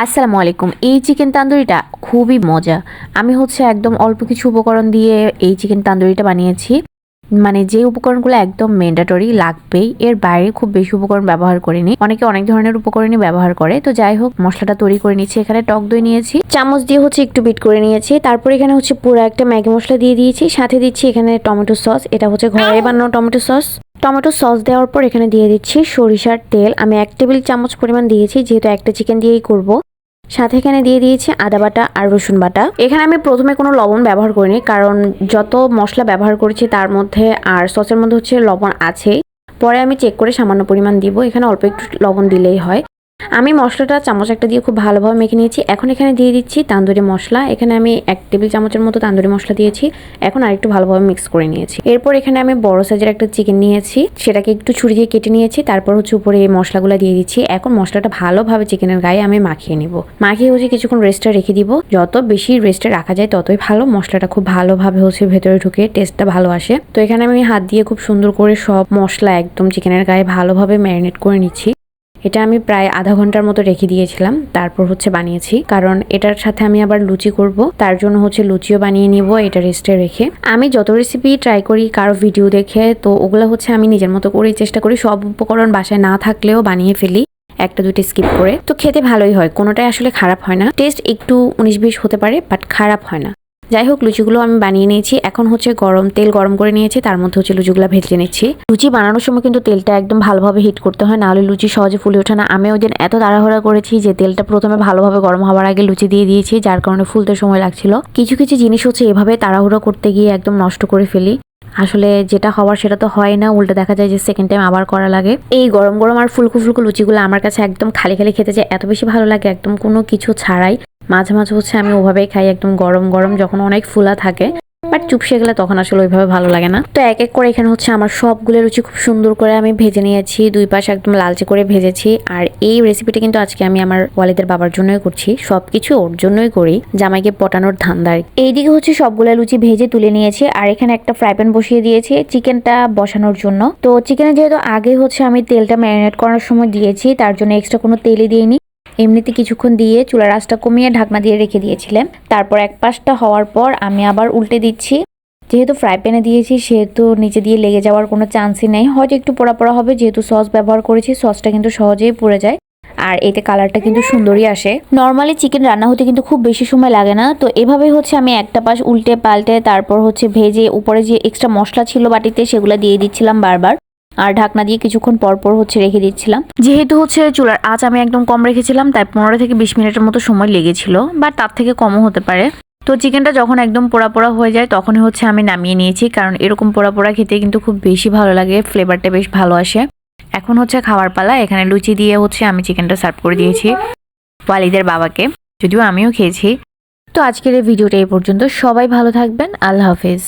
আসসালামু আলাইকুম। এই চিকেন তান্দুরিটা খুবই মজা। আমি একদম অল্প কিছু উপকরণ দিয়ে এই চিকেন তান্দুরিটা বানিয়েছি। মানে যে উপকরণগুলো একদম ম্যান্ডেটরি লাগবেই, এর বাইরে খুব বেশি উপকরণ ব্যবহার করিনি। অনেকে অনেক ধরনের উপকরণই ব্যবহার করে। তো যাই হোক, মশলাটা তৈরি করে নিচ্ছি। এখানে টক দই নিয়েছি, চামচ দিয়ে একটু বিট করে নিয়েছি। তারপর এখানে পুরো একটা ম্যাগি মশলা দিয়ে দিয়েছি। সাথে দিচ্ছি এখানে টমেটো সস। এটা ঘরে বানানো টমেটো সস। টমেটো সস দেওয়ার পর এখানে দিয়ে দিচ্ছি সরিষার তেল। আমি 1 টেবিল চামচ পরিমাণ দিয়েছি, যেহেতু একটা চিকেন দিয়েই করব। সাথে এখানে দিয়ে দিয়েছি আদা বাটা আর রসুন বাটা। এখানে আমি প্রথমে কোনো লবণ ব্যবহার করিনি, কারণ যত মশলা ব্যবহার করেছি তার মধ্যে আর সসের মধ্যে লবণ আছে। পরে আমি চেক করে সামান্য পরিমাণ দিব। এখানে অল্প একটু লবণ দিলেই হয়। আমি মশলাটা চামচ একটা দিয়ে খুব ভালোভাবে মেখে নিয়েছি। এখন এখানে দিয়ে দিচ্ছি তান্দুরি মশলা। এখানে আমি 1 টেবিল চামচের মতো তান্দুরি মশলা দিয়েছি। এখন আরেকটু ভালোভাবে মিক্স করে নিয়েছি। এরপর এখানে আমি বড় সাইজের একটা চিকেন নিয়েছি, সেটাকে একটু ছুরি দিয়ে কেটে নিয়েছি। তারপর উপরে এই মশলাগুলো দিয়ে দিচ্ছি। এখন মশলাটা ভালোভাবে চিকেনের গায়ে আমি মাখিয়ে নিব। মাখিয়ে কিছুক্ষণ রেস্টে রেখে দিব। যত বেশি রেস্টে রাখা যায় ততই ভালো। মশলাটা খুব ভালোভাবে ভেতরে ঢুকে টেস্টটা ভালো আসে। তো এখানে আমি হাত দিয়ে খুব সুন্দর করে সব মশলা একদম চিকেনের গায়ে ভালোভাবে ম্যারিনেট করে নিচ্ছি। এটা আমি প্রায় আধা ঘন্টার মতো রেখে দিয়েছিলাম। তারপর বানিয়েছি, কারণ এটার সাথে আমি আবার লুচি করব। তার জন্য লুচিও বানিয়ে নিব এটা রেস্টে রেখে। আমি যত রেসিপি ট্রাই করি কারো ভিডিও দেখে, তো ওগুলো আমি নিজের মতো করেই চেষ্টা করি। সব উপকরণ বাসায় না থাকলেও বানিয়ে ফেলি, একটা দুটো স্কিপ করে। তো খেতে ভালোই হয়, কোনোটাই আসলে খারাপ হয় না। টেস্ট একটু 19-20 হতে পারে, বাট খারাপ হয় না। যাই হোক, লুচিগুলো আমি বানিয়ে নিয়েছি। এখন তেল গরম করে নিয়েছি, তার মধ্যে লুচিগুলো ভেজে নিচ্ছি। লুচি বানানোর সময় কিন্তু তেলটা একদম ভালোভাবে হিট করতে হয়, নাহলে লুচি সহজে ফুলে ওঠে না। আমি ওই দিন এত তাড়াহুড়া করেছি যে তেলটা প্রথমে ভালোভাবে গরম হওয়ার আগে লুচি দিয়ে দিয়েছি, যার কারণে ফুলতে সময় লাগছিল। কিছু কিছু জিনিস এভাবে তাড়াহুড়া করতে গিয়ে একদম নষ্ট করে ফেলি। আসলে যেটা হওয়ার সেটা তো হয় না, উল্টে দেখা যায় যে সেকেন্ড টাইম আবার করা লাগে। এই গরম গরম আর ফুলকো ফুলকো লুচিগুলো আমার কাছে একদম খালি খালি খেতে যায় এত বেশি ভালো লাগে, একদম কোনো কিছু ছাড়াই। মাঝে মাঝে আমি ওভাবেই খাই, একদম গরম গরম যখন অনেক ফুলা থাকে। বাট চুপসে গেলে তখন আসলে ওইভাবে ভালো লাগে না। তো এক এক করে এখানে আমার সবগুলো লুচি খুব সুন্দর করে আমি ভেজে নিয়েছি। দুই পাশে একদম লালচে করে ভেজেছি। আর এই রেসিপিটা কিন্তু আজকে আমি আমার ওয়ালিদের বাবার জন্যই করছি। সবকিছু ওর জন্যই করি, জামাইকে পটানোর ধান্দার। এইদিকে সবগুলো লুচি ভেজে তুলে নিয়েছি। আর এখানে একটা ফ্রাই প্যান বসিয়ে দিয়েছি চিকেনটা বসানোর জন্য। তো চিকেনে যেহেতু আগে আমি তেলটা ম্যারিনেট করার সময় দিয়েছি, তার জন্য এক্সট্রা কোনো তেলই দিইনি। এমনিতে কিছুক্ষণ দিয়ে চুলার আঁচটা কমিয়ে ঢাকনা দিয়ে রেখে দিয়েছিলাম। তারপর এক পাশটা হওয়ার পর আমি আবার উল্টে দিচ্ছি। যেহেতু ফ্রাই প্যানে দিয়েছি সেহেতু নিচে দিয়ে লেগে যাওয়ার কোনো চান্সই নেই। হয়তো একটু পোড়া পোড়া হবে, যেহেতু সস ব্যবহার করেছি, সসটা কিন্তু সহজেই পুড়ে যায়। আর এতে কালারটা কিন্তু সুন্দরই আসে। নর্মালি চিকেন রান্না হতে কিন্তু খুব বেশি সময় লাগে না। তো এভাবে আমি একটা পাশ উল্টে পাল্টে তারপর ভেজে উপরে যে এক্সট্রা মশলা ছিল বাটিতে সেগুলো দিয়ে দিচ্ছিলাম বারবার। আর ঢাকনা দিয়ে কিছুক্ষণ পরপর রেখে দিচ্ছিলাম। যেহেতু চুলার আঁচ আমি একদম কম রেখেছিলাম, তাই 15 থেকে 20 মিনিটের মতো সময় লেগেছিল, বা তার থেকে কমও হতে পারে। তো চিকেনটা যখন একদম পোড়া পোড়া হয়ে যায় তখনই আমি নামিয়ে নিয়েছি, কারণ এরকম পোড়া পোড়া খেতে কিন্তু খুব বেশি ভালো লাগে, ফ্লেভারটা বেশ ভালো আসে। এখন খাওয়ার পালা। এখানে লুচি দিয়ে আমি চিকেনটা সার্ভ করে দিয়েছি ওয়ালিদের বাবাকে, যদিও আমিও খেয়েছি। তো আজকের এই ভিডিওটা এই পর্যন্ত। সবাই ভালো থাকবেন। আল্লাহ হাফেজ।